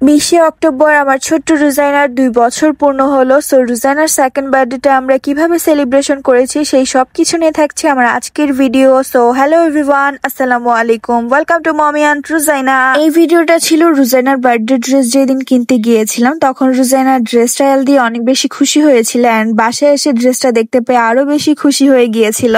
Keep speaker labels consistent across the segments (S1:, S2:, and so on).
S1: 20 October আমার ছোট্ট রুজাইনার 2 বছর পূর্ণ হলো। সো রুজাইনার সেকেন্ড বার্থডেটা আমরা কিভাবে সেলিব্রেশন করেছি সেই সব কিছু নিয়ে থাকছে আমার আজকের ভিডিও। সো হ্যালো এভরিওয়ান, আসসালামু আলাইকুম, ওয়েলকাম টু মমি অ্যান্ড রুজাইনা। এই ভিডিওটা ছিল রুজাইনার বার্থডে ড্রেস যেদিন কিনতে গিয়েছিলাম, তখন রুজাইনার ড্রেস স্টাইল দিয়ে অনেক বেশি খুশি হয়েছিল অ্যান্ড বাসায় এসে ড্রেসটা দেখতে পেয়ে আরো বেশি খুশি হয়ে গিয়েছিল।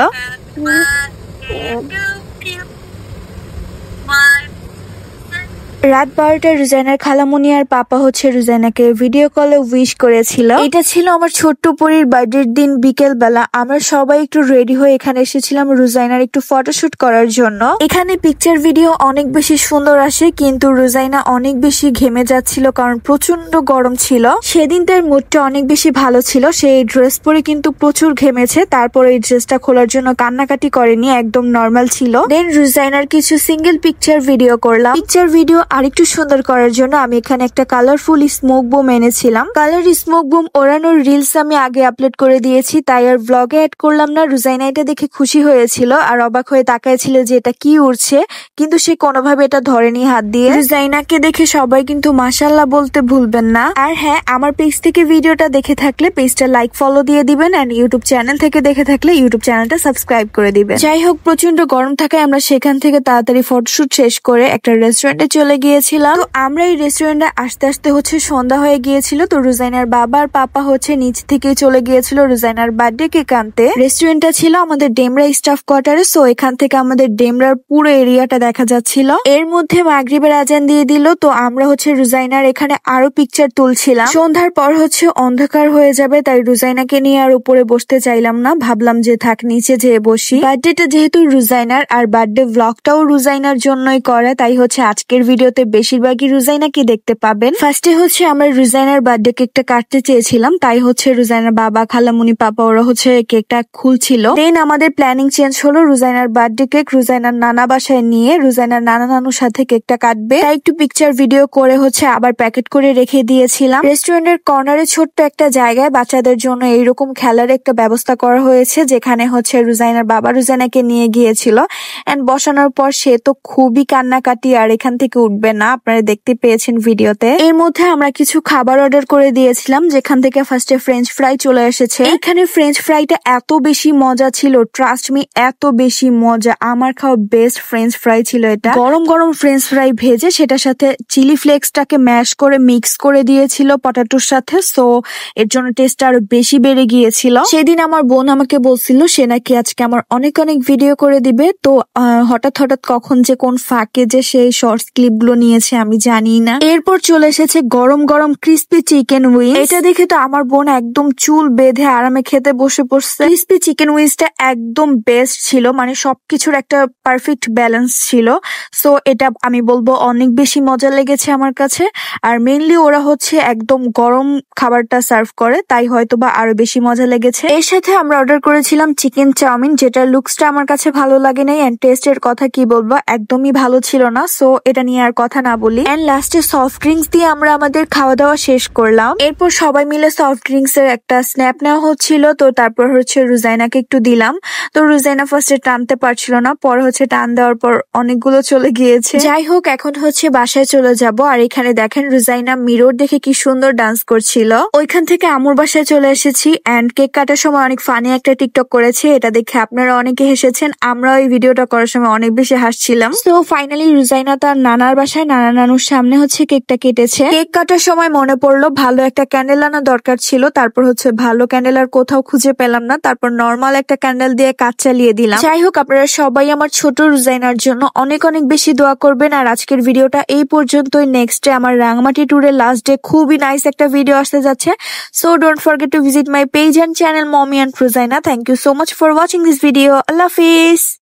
S1: রাত 12টায় রুজাইনার খালামুনি আর পাপা রুজাইনাকে ভিডিও কলে উইশ করেছিল। এটা ছিল আমার ছোট্ট পরীর বার্থডের দিন বিকেল বেলা। আমরা সবাই একটু রেডি হয়ে এখানে এসেছিলাম রুজাইনার একটু ফটোশুট করার জন্য। এখানে পিকচার ভিডিও অনেক বেশি সুন্দর আসে, কিন্তু রুজাইনা অনেক বেশি ঘেমে যাচ্ছিল কারণ প্রচন্ড গরম ছিল। সেদিন তার মুডটা অনেক বেশি ভালো ছিল, সেই ড্রেস পরে কিন্তু প্রচুর ঘেমেছে। তারপর এই ড্রেসটা খোলার জন্য কান্নাকাটি করেনি, একদম নর্মাল ছিল। দেন রুজাইনার কিছু সিঙ্গেল পিকচার ভিডিও করলাম। পিকচার ভিডিও আরেকটু সুন্দর করার জন্য আমি এখানে একটা কালারফুল স্মোক বুম এনেছিলাম। কালার স্মোক বুম ওড়ানোর রিলস আমি আগে আপলোড করে দিয়েছি, তাই আর ব্লগে অ্যাড করলাম না। রুজাইনা এটা দেখে খুশি হয়েছিল আর অবাক হয়ে তাকাইছিল যে এটা কি উড়ছে, কিন্তু সে কোনোভাবে এটা ধরেনি হাত দিয়ে। রুজাইনাকে দেখে সবাই কিন্তু মাশাআল্লাহ বলতে ভুলবেন না। আর হ্যাঁ, আমার পেজ থেকে ভিডিওটা দেখে থাকলে পেজটা লাইক ফলো দিয়ে দিবেন এন্ড ইউটিউব চ্যানেল থেকে দেখে থাকলে ইউটিউব চ্যানেলটা সাবস্ক্রাইব করে দিবেন। যাই হোক, প্রচন্ড গরম থাকায় আমরা সেখান থেকে তাড়াতাড়ি ফটোশুট শেষ করে একটা রেস্টুরেন্টে চলে গিয়েছিলাম। তো আমরা এই রেস্টুরেন্টে আসতে আসতে সন্ধ্যা হয়ে গিয়েছিল। তো রুজাইনার বাবা আর পাপা নিচ থেকে চলে গিয়েছিল রুজাইনার বার্থডে কেক আনতে। রেস্টুরেন্টটা ছিল আমাদের ডেমরা স্টাফ কোয়ার্টারে। সো এখান থেকে আমাদের ডেমরার পুরো এরিয়াটা দেখা যাচ্ছিল। এর মধ্যে মাগরিবের আজান দিয়ে দিল। তো আমরা রুজাইনার এখানে আরো পিকচার তুলছিলাম। সন্ধ্যার পর অন্ধকার হয়ে যাবে, তাই রুজাইনাকে নিয়ে আর উপরে বসতে চাইলাম না, ভাবলাম যে থাক নিচে যেয়ে বসি। বার্থডেটা যেহেতু রুজাইনার আর বার্থডে ব্লগটাও রুজাইনার জন্যই করে, তাই আজকের ভিডিওতে বেশিরভাগই রুজাইনাকে দেখতে পাবেন। ফার্স্টে আমরা রুজাইনার বার্থডে কেকটা কাটতে চেয়েছিলাম, তাই রুজাইনার বাবা, খালামুনি, পাপা ওরা কেকটা খুলছিল। দেন আমাদের প্ল্যানিং চেঞ্জ হলো, রুজাইনার বার্থডে কেক রুজাইনার নানা বাসায় নিয়ে রুজাইনার নানা নানুর সাথে কেকটা কাটবে, তাই একটু পিকচার ভিডিও করে আবার প্যাকেট করে রেখে দিয়েছিলাম। রেস্টুরেন্টের কর্নারে ছোট্ট একটা জায়গায় বাচ্চাদের জন্য এইরকম খেলার একটা ব্যবস্থা করা হয়েছে, যেখানে রুজাইনার বাবা রুজাইনাকে নিয়ে গিয়েছিল এন্ড বসানোর পর সে তো খুবই কান্নাকাটি আর এখান থেকে উঠবে না, আপনারা দেখতে পেয়েছেন ভিডিওতে। এর মধ্যে আমরা কিছু খাবার অর্ডার করে দিয়েছিলাম, যেখান থেকে ফার্স্টে ফ্রেঞ্চ ফ্রাই চলে এসেছে। এখানে ফ্রেঞ্চ ফ্রাইটা এত বেশি মজা ছিল, ট্রাস্ট মি, এত বেশি মজা। আমার খাওয়া বেস্ট ফ্রেঞ্চ ফ্রাই ছিল এটা। গরম গরম ফ্রেঞ্চ ফ্রাই ভেজে সেটার সাথে চিলি ফ্লেক্সটাকে ম্যাশ করে মিক্স করে দিয়েছিল পটাটোর সাথে। সো এর জন্য টেস্টটা আরো বেশি বেড়ে গিয়েছিল। সেদিন আমার বোন আমাকে বলছিল সে নাকি আজকে আমার অনেক অনেক ভিডিও করে দিবে। তো হঠাৎ কখন যে কোন ফাঁকে যে সেই শর্টস ক্লিপ গুলো নিয়েছে আমি জানি না। এরপর চলে এসেছে গরম গরম ক্রিস্পি চিকেন উইংস। এটা দেখে তো আমার বোন একদম চুল বেঁধে আরামে খেতে বসে পড়ছে। ক্রিস্পি চিকেন উইংসটা একদম বেস্ট ছিল, মানে সবকিছুর একটা পারফেক্ট ব্যালেন্স ছিল। সো এটা আমি বলবো অনেক বেশি মজা লেগেছে আমার কাছে। আর মেইনলি ওরা একদম গরম খাবারটা সার্ভ করে, তাই হয়তোবা আরো বেশি মজা লেগেছে। এর সাথে আমরা অর্ডার করেছিলাম চিকেন চাউমিন, যেটা লুকসটা আমার কাছে ভালো লাগে নাই এন্ড টেস্টের কথা কি বলবো, একদমই ভালো ছিল না। সো এটা নিয়ে আর কথা না বলি। এন্ড লাস্টে সফট ড্রিঙ্কস দিয়ে আমরা আমাদের খাওয়া দাওয়া শেষ করলাম। এরপর সবাই মিলে সফট ড্রিঙ্কস এর একটা স্ন্যাপ নেওয়া হচ্ছিল। তো তারপর রুজাইনাকে একটু দিলাম। তো রুজাইনা ফার্স্টে টানতে পারছিল না, পর টান দেওয়ার পর অনেকগুলো চলে গিয়েছে। যাই হোক, এখন বাসায় চলে যাব। আর এখানে দেখেন রুজাইনা মিরর দেখে কি সুন্দর ডান্স করছিল। ওইখান থেকে আমুর বাসায় চলে এসেছি এন্ড কেক কাটার সময় অনেক ফানি একটা টিকটক করেছে, এটা দেখে আপনারা অনেকে হেসেছেন। আমরা ওই ভিডিওটা করার সময় অনেক বেশি হাসছিলাম। তো ফাইনালি রুজাইনা তার নানার বাসায় নানা নানুর সামনে কেকটা কেটেছে। কেক কাটার সময় মনে পড়লো ভালো একটা ক্যান্ডেল আনা দরকার ছিল। তারপর ভালো ক্যান্ডেল আর কোথাও খুঁজে পেলাম না, তারপর নর্মাল একটা ক্যান্ডেল দিয়ে কাজ চালিয়ে দিলাম। যাই হোক, আপনারা সবাই আমার ছোট রুজাইনার জন্য অনেক অনেক বেশি দোয়া করবেন। আর আজকের ভিডিওটা এই পর্যন্তই। নেক্সট ডে আমার রাঙামাটি ট্যুরের লাস্ট ডে, খুবই নাইস একটা ভিডিও আসতে যাচ্ছে। So don't forget to visit my page and channel Momi and Ruzaina. Thank you so much for watching this video. আল্লাহ হাফিজ।